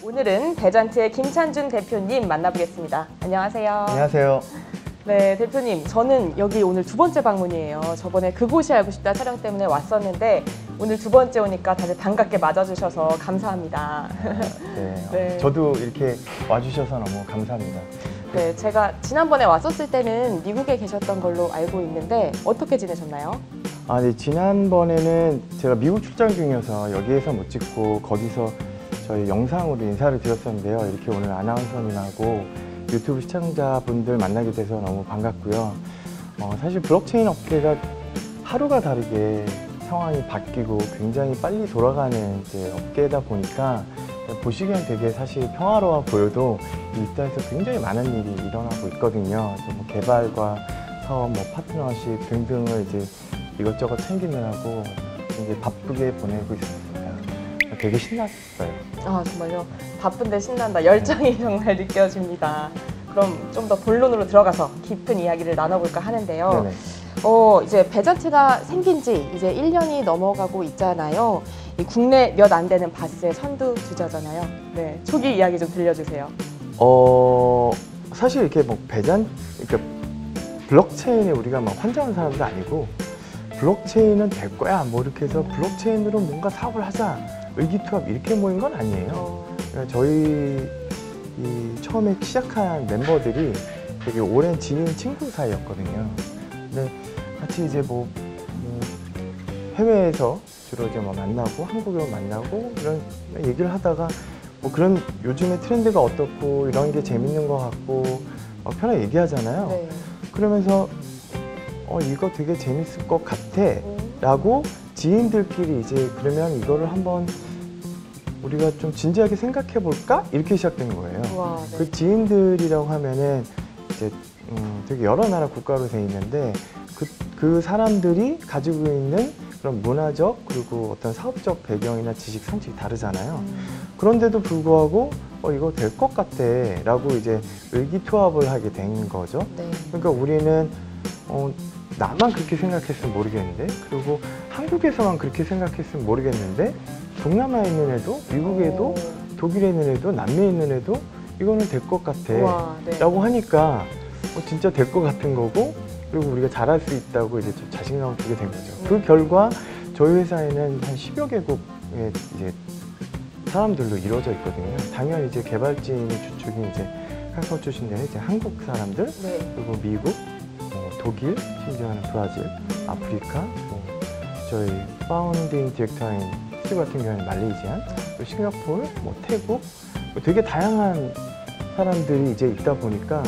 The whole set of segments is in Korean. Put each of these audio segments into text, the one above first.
오늘은 배잔트의 김찬준 대표님 만나보겠습니다. 안녕하세요. 안녕하세요. 네, 대표님, 저는 여기 오늘 두 번째 방문이에요. 저번에 그곳이 알고 싶다 촬영 때문에 왔었는데 오늘 두 번째 오니까 다들 반갑게 맞아주셔서 감사합니다. 네, 네. 저도 이렇게 와주셔서 너무 감사합니다. 네, 제가 지난번에 왔었을 때는 미국에 계셨던 걸로 알고 있는데 어떻게 지내셨나요? 네, 지난번에는 제가 미국 출장 중이어서 여기에서 못 찍고 거기서 저희 영상으로 인사를 드렸었는데요. 이렇게 오늘 아나운서님하고 유튜브 시청자분들 만나게 돼서 너무 반갑고요. 사실 블록체인 업계가 하루가 다르게 상황이 바뀌고 굉장히 빨리 돌아가는 이제 업계다 보니까 보시기엔 되게 사실 평화로워 보여도 이 입장에서 굉장히 많은 일이 일어나고 있거든요. 뭐 개발과 사업, 뭐 파트너십 등등을 이제 이것저것 챙기느라고 이제 바쁘게 보내고 있습니다. 되게 신났어요. 아, 정말요? 바쁜데 신난다. 열정이 정말 느껴집니다. 그럼 좀 더 본론으로 들어가서 깊은 이야기를 나눠볼까 하는데요. 네네. 이제 배잔트가 생긴 지 이제 1년이 넘어가고 있잖아요. 이 국내 몇 안 되는 바스의 선두 주자잖아요. 네, 초기 이야기 좀 들려주세요. 사실 이렇게 뭐 그러니까 블록체인에 우리가 막 환장한 사람도 아니고 블록체인은 될 거야 뭐 이렇게 해서 블록체인으로 뭔가 사업을 하자 의기투합 이렇게 모인 건 아니에요. 그러니까 저희 처음에 시작한 멤버들이 되게 오랜 지인 친구 사이였거든요. 근데 같이 이제 뭐 해외에서 주로 이제 뭐 만나고 한국에서 만나고 이런 얘기를 하다가 뭐 그런 요즘의 트렌드가 어떻고 이런 게 재밌는 것 같고 편하게 얘기하잖아요. 네. 그러면서 이거 되게 재밌을 것 같아 라고 지인들끼리 이제 그러면 이거를 한번 우리가 좀 진지하게 생각해 볼까? 이렇게 시작된 거예요. 와, 네. 그 지인들이라고 하면은 이제 되게 여러 나라 국가로 돼 있는데 그 사람들이 가지고 있는 그런 문화적 그리고 어떤 사업적 배경이나 지식 상식이 다르잖아요. 그런데도 불구하고 이거 될 것 같아 라고 이제 의기투합을 하게 된 거죠. 네. 그러니까 우리는 나만 그렇게 생각했으면 모르겠는데 그리고 한국에서만 그렇게 생각했으면 모르겠는데 동남아에 있는 애도 미국에도 독일에 있는 애도 남미에 있는 애도 이거는 될 것 같아 우와, 네. 라고 하니까 진짜 될 것 같은 거고 그리고 우리가 잘할 수 있다고 이제 좀 자신감을 주게 된 거죠. 그 결과 저희 회사에는 한 10여 개국의 이제 사람들로 이루어져 있거든요. 당연히 이제 개발진 주축이 이제 카카오 출신들은 이제 한국 사람들, 네. 그리고 미국, 독일, 심지어는 브라질, 아프리카, 저희 파운딩 디렉터인 스티브 같은 경우는 말레이시안, 또 싱가포르, 태국, 되게 다양한 사람들이 이제 있다 보니까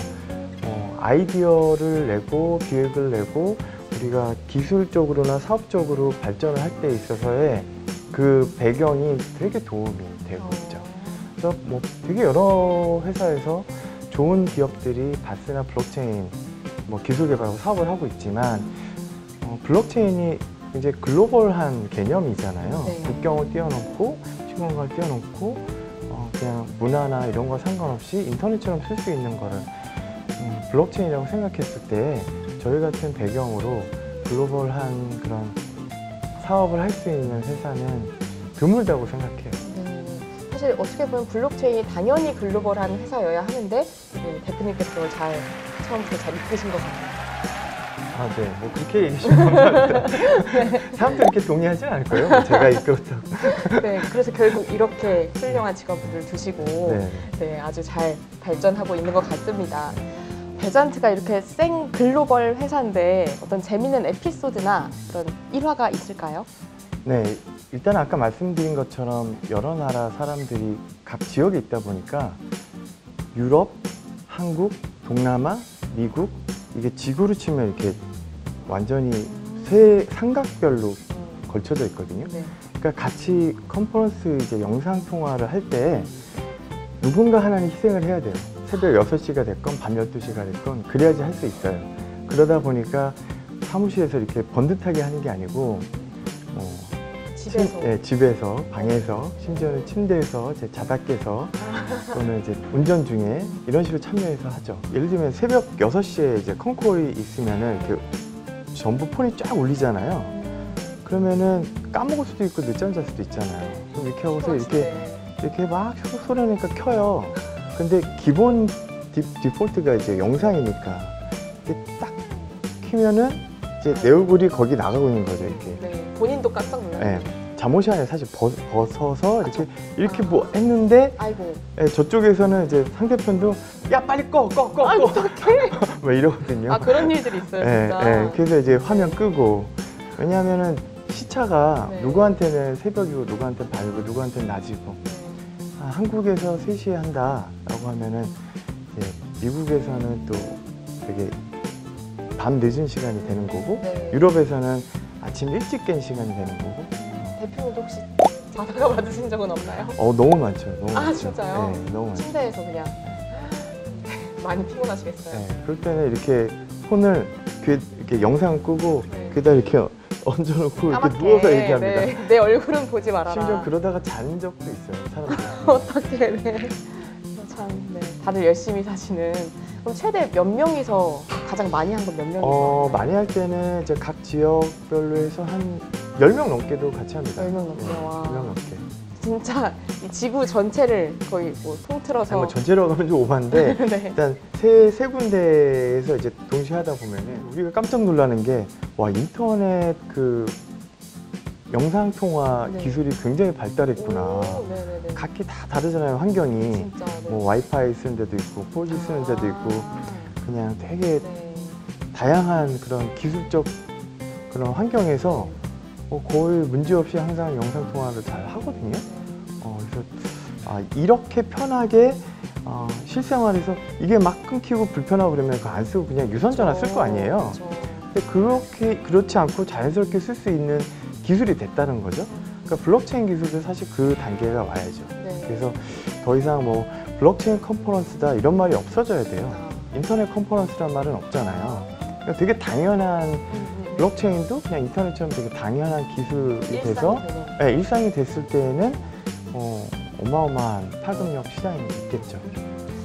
아이디어를 내고 기획을 내고 우리가 기술적으로나 사업적으로 발전을 할 때 있어서의 그 배경이 되게 도움이 되고 있죠. 그래서 뭐 되게 여러 회사에서 좋은 기업들이 바스나 블록체인 기술 개발하고 사업을 하고 있지만 블록체인이 이제 글로벌한 개념이잖아요. 네. 국경을 뛰어넘고 시공간을 뛰어넘고 그냥 문화나 이런 거 상관없이 인터넷처럼 쓸 수 있는 거를 블록체인이라고 생각했을 때 저희 같은 배경으로 글로벌한 그런 사업을 할 수 있는 회사는 드물다고 생각해요. 사실 어떻게 보면 블록체인이 당연히 글로벌한 회사여야 하는데 대표님께서 그걸 처음부터 잘 이끄신 것 같아요. 네. 뭐 그렇게 얘기하시면 감사합니다. 사람들 이렇게 동의하진 않을 거예요. 제가 이끌었다고. 네, 그래서 결국 이렇게 훌륭한 직원분들 두시고 네, 아주 잘 발전하고 있는 것 같습니다. 배잔트가 이렇게 생 글로벌 회사인데 어떤 재미있는 에피소드나 그런 일화가 있을까요? 네, 일단 아까 말씀드린 것처럼 여러 나라 사람들이 각 지역에 있다 보니까 유럽, 한국, 동남아, 미국 이게 지구로 치면 이렇게 완전히 세 삼각별로 걸쳐져 있거든요. 네. 그러니까 같이 컨퍼런스 이제 영상 통화를 할 때 누군가 하나는 희생을 해야 돼요. 새벽 6시가 됐건 밤 12시가 됐건 그래야지 할 수 있어요. 그러다 보니까 사무실에서 이렇게 번듯하게 하는 게 아니고 집에서, 방에서, 심지어는 침대에서, 제 자답게서 또는 이제 운전 중에 이런 식으로 참여해서 하죠. 예를 들면 새벽 6시에 이제 컨콜이 있으면은 이렇게 전부 폰이 쫙 울리잖아요. 그러면은 까먹을 수도 있고 늦잠 잘 수도 있잖아요. 그럼 이렇게 하고서 이렇게 이렇게 막 소리 내니까 켜요. 근데 기본 디폴트가 이제 영상이니까 이렇게 딱 키면은 이제 내 얼굴이 거기 나가고 있는 거죠, 이렇게. 네, 본인도 깜짝 놀랐어요. 네, 잠옷이 아니라 사실 벗어서 이렇게 뭐 했는데 아이고. 네, 저쪽에서는 이제 상대편도 야 빨리 꺼 어떡해. 막 이러거든요. 아, 그런 일들이 있어요, 네, 진짜. 네, 그래서 이제 화면 끄고, 왜냐하면은 시차가 네. 누구한테는 새벽이고 누구한테는 밤이고 누구한테는 낮이고, 한국에서 3시에 한다라고 하면은 이제 미국에서는 또 되게 밤 늦은 시간이 되는 거고, 네. 유럽에서는 아침 일찍 깬 시간이 되는 거고. 대표님도 혹시 자다가 받으신 적은 없나요? 너무 많죠. 너무 아, 많죠. 진짜요? 네, 너무 많죠. 침대에서 그냥 많이 피곤하시겠어요. 네, 그럴 때는 이렇게 손을 이렇게 영상 끄고 네. 귀에다 이렇게 얹어놓고 이렇게 까맣게. 누워서 얘기합니다. 네. 내 얼굴은 보지 말아라. 심지어 그러다가 잔 적도 있어요, 사람들이. 어떻게, 네. 참, 네. 다들 열심히 사시는. 그럼 최대 몇 명이서 가장 많이 한 건 몇 명이서? 많이 할 때는 이제 각 지역별로 해서 한 10명 넘게도 같이 합니다. 10명 넘게. 네, 와. 10명 넘게. 진짜 이 지구 전체를 거의 뭐 통틀어서. 뭐 전체로 하면 좀 오반데 네. 일단 세 군데에서 이제 동시에 하다 보면은 우리가 깜짝 놀라는 게, 와, 인터넷 그 영상 통화 네. 기술이 굉장히 발달했구나. 오, 네네네. 각기 다 다르잖아요, 환경이. 진짜. 네. 뭐 와이파이 쓰는 데도 있고 4G 쓰는 데도 있고, 그냥 되게 네. 다양한 그런 기술적 그런 환경에서 거의 문제없이 항상 영상 통화를 잘 하거든요. 그래서 이렇게 편하게 실생활에서 이게 막 끊기고 불편하고 그러면 그거 안 쓰고 그냥 유선전화 쓸 거 아니에요. 그렇죠. 근데 그렇지 않고 자연스럽게 쓸 수 있는 기술이 됐다는 거죠. 그러니까 블록체인 기술도 사실 그 단계가 와야죠. 네. 그래서 더 이상 뭐 블록체인 컨퍼런스다 이런 말이 없어져야 돼요. 인터넷 컨퍼런스란 말은 없잖아요. 그러니까 되게 당연한, 블록체인도 그냥 인터넷처럼 되게 당연한 기술이 돼서 일상이 됐을 때에는 어마어마한 파급력 시장이 있겠죠.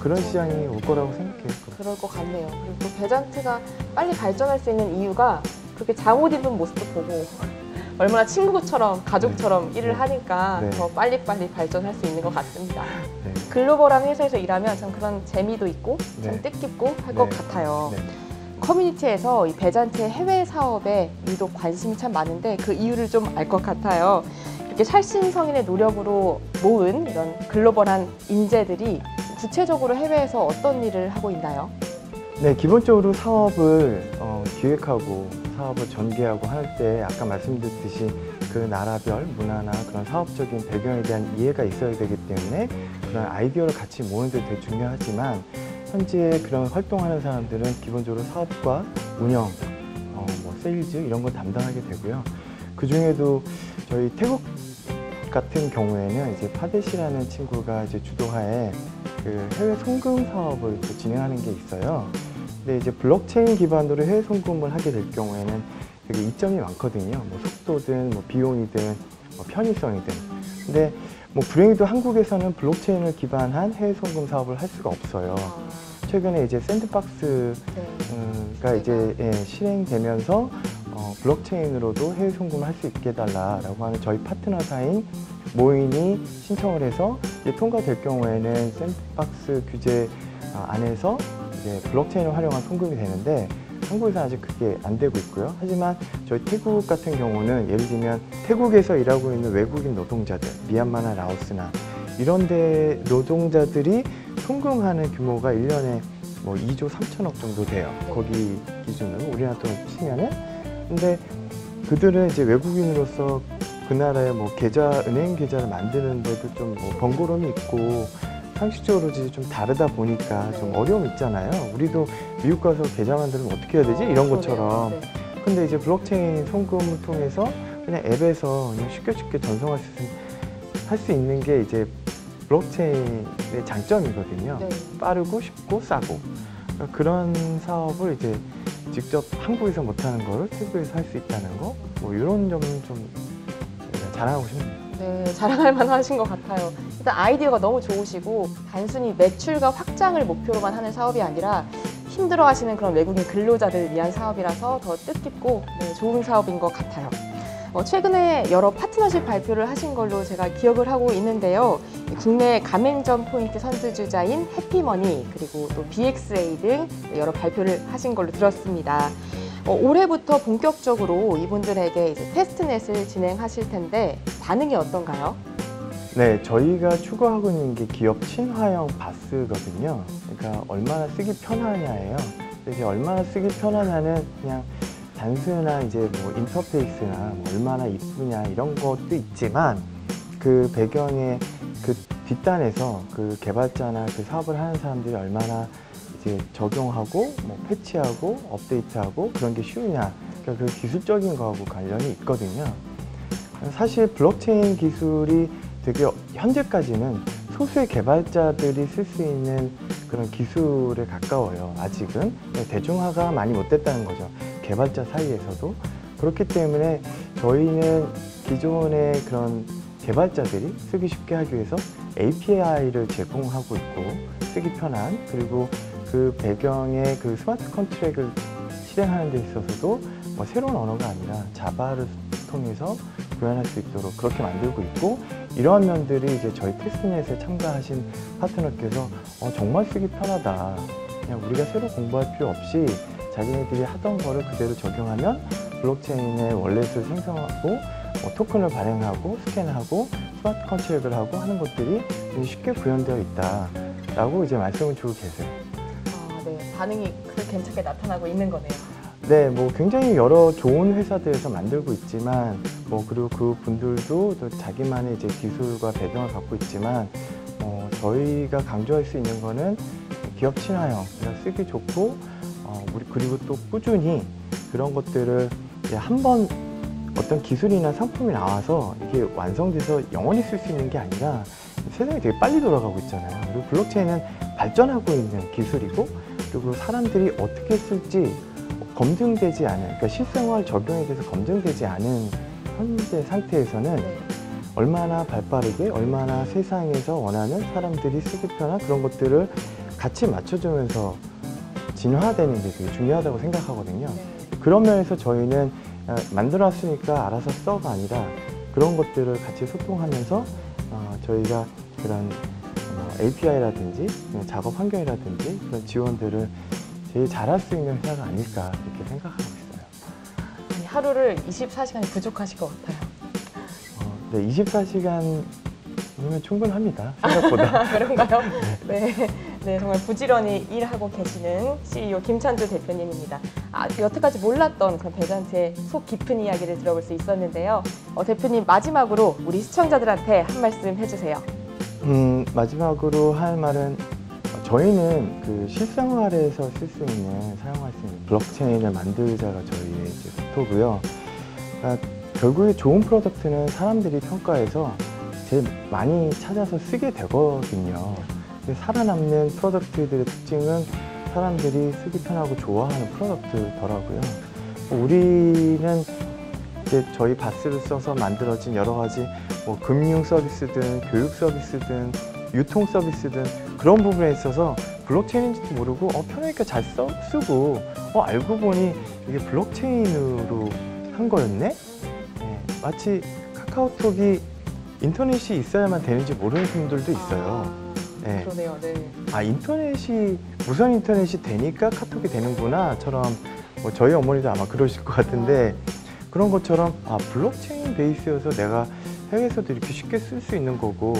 그런 시장이 올 거라고 생각해요. 그럴 것 같네요. 그리고 또 베잔트가 빨리 발전할 수 있는 이유가 그렇게 잠옷 입은 모습도 보고 얼마나 친구처럼 가족처럼 네. 일을 하니까 네. 더 빨리빨리 발전할 수 있는 것 같습니다. 네. 글로벌한 회사에서 일하면 참 그런 재미도 있고 참 네. 뜻깊고 할 것 네. 같아요. 네. 커뮤니티에서 이 베잔트의 해외 사업에 유독 관심이 참 많은데 그 이유를 좀 알 것 같아요. 이렇게 살신성인의 노력으로 모은 이런 글로벌한 인재들이 구체적으로 해외에서 어떤 일을 하고 있나요? 네, 기본적으로 사업을 기획하고 사업을 전개하고 할 때 아까 말씀드렸듯이 그 나라별 문화나 그런 사업적인 배경에 대한 이해가 있어야 되기 때문에 그런 아이디어를 같이 모으는 데 되게 중요하지만, 현재 그런 활동하는 사람들은 기본적으로 사업과 운영, 뭐 세일즈 이런 걸 담당하게 되고요. 그 중에도 저희 태국 같은 경우에는 이제 파데시라는 친구가 이제 주도하에 그 해외 송금 사업을 또 진행하는 게 있어요. 근데 이제 블록체인 기반으로 해외 송금을 하게 될 경우에는 되게 이점이 많거든요. 뭐 속도든 뭐 비용이든 뭐 편의성이든. 근데 뭐 불행히도 한국에서는 블록체인을 기반한 해외 송금 사업을 할 수가 없어요. 최근에 이제 샌드박스가 이제 실행되면서 블록체인으로도 해외 송금을 할 수 있게 해달라라고 하는 저희 파트너사인 모인이 신청을 해서 이제 통과될 경우에는 샌드박스 규제 안에서 이제 블록체인을 활용한 송금이 되는데, 한국에서 아직 그게 안 되고 있고요. 하지만 저희 태국 같은 경우는 예를 들면 태국에서 일하고 있는 외국인 노동자들, 미얀마나 라오스나 이런 데 노동자들이 송금하는 규모가 1년에 뭐 2조 3천억 정도 돼요. 거기 기준으로 우리나라 돈을 치면은. 근데 그들은 이제 외국인으로서 그 나라의 뭐 은행 계좌를 만드는데도 좀 뭐 번거로움이 있고 상식적으로 좀 다르다 보니까 좀 어려움이 있잖아요. 우리도 미국 가서 계좌 만들면 어떻게 해야 되지? 이런 것처럼. 네. 근데 이제 블록체인 송금을 통해서 그냥 앱에서 그냥 쉽게 전송할 수 있는 게 이제 블록체인의 장점이거든요. 네. 빠르고 쉽고 싸고. 그러니까 그런 사업을 이제 직접 한국에서 못하는 거를 태국에서 할 수 있다는 거, 뭐 이런 점은 좀 자랑하고 싶네요. 네, 자랑할 만하신 것 같아요. 일단 아이디어가 너무 좋으시고 단순히 매출과 확장을 목표로만 하는 사업이 아니라 힘들어하시는 그런 외국인 근로자들을 위한 사업이라서 더 뜻깊고 좋은 사업인 것 같아요. 최근에 여러 파트너십 발표를 하신 걸로 제가 기억을 하고 있는데요. 국내 가맹점 포인트 선두주자인 해피머니 그리고 또 BXA 등 여러 발표를 하신 걸로 들었습니다. 올해부터 본격적으로 이분들에게 이제 테스트넷을 진행하실 텐데 반응이 어떤가요? 네, 저희가 추구하고 있는 게 기업 친화형 바스거든요. 그러니까 얼마나 쓰기 편하냐예요. 이게 얼마나 쓰기 편하냐는 그냥 단순한 이제 뭐 인터페이스나 뭐 얼마나 이쁘냐 이런 것도 있지만 그 배경에 그 뒷단에서 그 개발자나 그 사업을 하는 사람들이 얼마나 이제 적용하고 뭐 패치하고 업데이트하고 그런 게 쉬우냐, 그러니까 그 기술적인 거하고 관련이 있거든요. 사실 블록체인 기술이 되게 현재까지는 소수의 개발자들이 쓸 수 있는 그런 기술에 가까워요. 아직은 대중화가 많이 못 됐다는 거죠. 개발자 사이에서도. 그렇기 때문에 저희는 기존의 그런 개발자들이 쓰기 쉽게 하기 위해서 API를 제공하고 있고 쓰기 편한, 그리고 그 배경에 그 스마트 컨트랙을 실행하는 데 있어서도 뭐 새로운 언어가 아니라 자바를 통해서 구현할 수 있도록 그렇게 만들고 있고, 이러한 면들이 이제 저희 테스트넷에 참가하신 파트너께서 정말 쓰기 편하다, 그냥 우리가 새로 공부할 필요 없이 자기네들이 하던 거를 그대로 적용하면 블록체인의 월렛을 생성하고 토큰을 발행하고 스캔하고 스마트 컨트랙을 하고 하는 것들이 쉽게 구현되어 있다 라고 이제 말씀을 주고 계세요. 네, 반응이 그렇게 괜찮게 나타나고 있는 거네요. 네, 뭐 굉장히 여러 좋은 회사들에서 만들고 있지만, 뭐 그리고 그 분들도 또 자기만의 이제 기술과 배경을 갖고 있지만, 저희가 강조할 수 있는 거는 기업 친화형, 그러니까 쓰기 좋고, 우리 그리고 또 꾸준히 그런 것들을 이제 한번 어떤 기술이나 상품이 나와서 이게 완성돼서 영원히 쓸 수 있는 게 아니라 세상이 되게 빨리 돌아가고 있잖아요. 그리고 블록체인은 발전하고 있는 기술이고, 그리고 사람들이 어떻게 쓸지 검증되지 않은, 그러니까 실생활 적용에 대해서 검증되지 않은 현재 상태에서는 얼마나 발빠르게, 얼마나 세상에서 원하는 사람들이 쓰기 편한 그런 것들을 같이 맞춰주면서 진화되는 게 되게 중요하다고 생각하거든요. 그런 면에서 저희는 만들어놨으니까 알아서 써가 아니라 그런 것들을 같이 소통하면서 저희가 그런 API라든지 작업 환경이라든지 그런 지원들을 제일 잘할 수 있는 회사가 아닐까 이렇게 생각하고 있어요. 아니, 하루를 24시간이 부족하실 것 같아요. 네, 24시간이면 충분합니다. 생각보다. 그런가요? 네. 네, 정말 부지런히 일하고 계시는 CEO 김찬주 대표님입니다. 여태까지 몰랐던 그런 배잔트의 속 깊은 이야기를 들어볼 수 있었는데요. 대표님, 마지막으로 우리 시청자들한테 한 말씀 해주세요. 마지막으로 할 말은, 저희는 그 실생활에서 쓸 수 있는, 사용할 수 있는 블록체인을 만들자가 저희의 이제 모토고요. 그러니까 결국에 좋은 프로덕트는 사람들이 평가해서 제일 많이 찾아서 쓰게 되거든요. 살아남는 프로덕트들의 특징은 사람들이 쓰기 편하고 좋아하는 프로덕트더라고요. 우리는 이제 저희 바스를 써서 만들어진 여러 가지 뭐 금융 서비스든 교육 서비스든 유통 서비스든 그런 부분에 있어서 블록체인인지도 모르고 편하니까 잘 쓰고 알고 보니 이게 블록체인으로 한 거였네? 네, 마치 카카오톡이 인터넷이 있어야만 되는지 모르는 분들도 있어요. 네. 그러네요. 네. 인터넷이, 무선 인터넷이 되니까 카톡이 되는구나처럼, 뭐 저희 어머니도 아마 그러실 것 같은데, 그런 것처럼 블록체인 베이스여서 내가 해외에서도 이렇게 쉽게 쓸 수 있는 거고,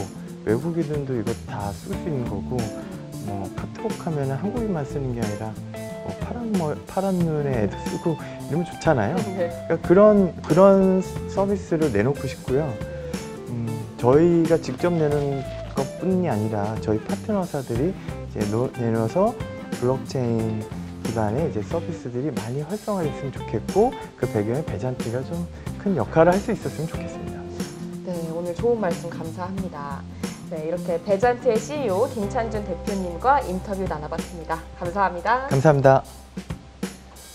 외국인들도 이거 다 쓸 수 있는 거고, 뭐 카톡 하면 한국인만 쓰는 게 아니라 파란 눈에 애도 쓰고 이러면 좋잖아요. 네. 그러니까 그런 서비스를 내놓고 싶고요. 저희가 직접 내는 것뿐이 아니라 저희 파트너사들이 이제 내놓아서 블록체인 기반의 이제 서비스들이 많이 활성화됐으면 좋겠고, 그 배경에 배잔트가 좀 큰 역할을 할 수 있었으면 좋겠습니다. 네, 오늘 좋은 말씀 감사합니다. 네, 이렇게 배잔트의 CEO 김찬준 대표님과 인터뷰 나눠봤습니다. 감사합니다. 감사합니다.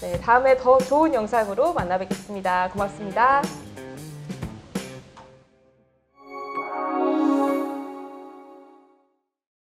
네, 다음에 더 좋은 영상으로 만나 뵙겠습니다. 고맙습니다.